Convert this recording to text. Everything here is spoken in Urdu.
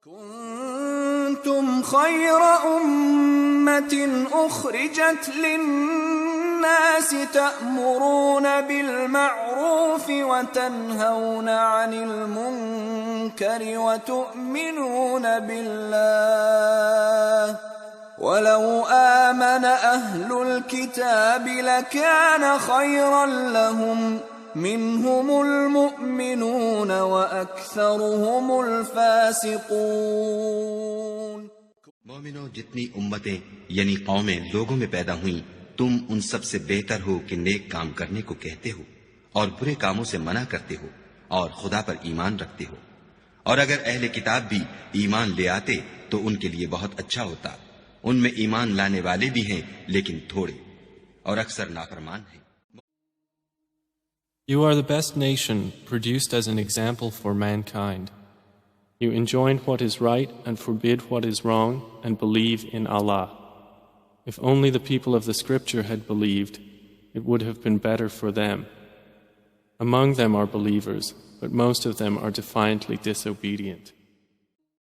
كنتم خير أمة أخرجت للناس تأمرون بالمعروف وتنهون عن المنكر وتؤمنون بالله ولو آمن أهل الكتاب لكان خيرا لهم منهم المؤمنون وأكثرهم الفاسقون. مومنو، جتنی امتیں یعنی قومیں لوگوں میں پیدا ہوئیں، تم ان سب سے بہتر ہو کہ نیک کام کرنے کو کہتے ہو اور برے کاموں سے منع کرتے ہو اور خدا پر ایمان رکھتے ہو. اور اگر اہل کتاب بھی ایمان لے آتے تو ان کے لیے بہت اچھا ہوتا. ان میں ایمان لانے والے بھی ہیں لیکن تھوڑے، اور اکثر نافرمان ہیں. You are the best nation produced as an example for mankind. You enjoin what is right and forbid what is wrong and believe in Allah. If only the people of the scripture had believed, it would have been better for them. Among them are believers, but most of them are defiantly disobedient.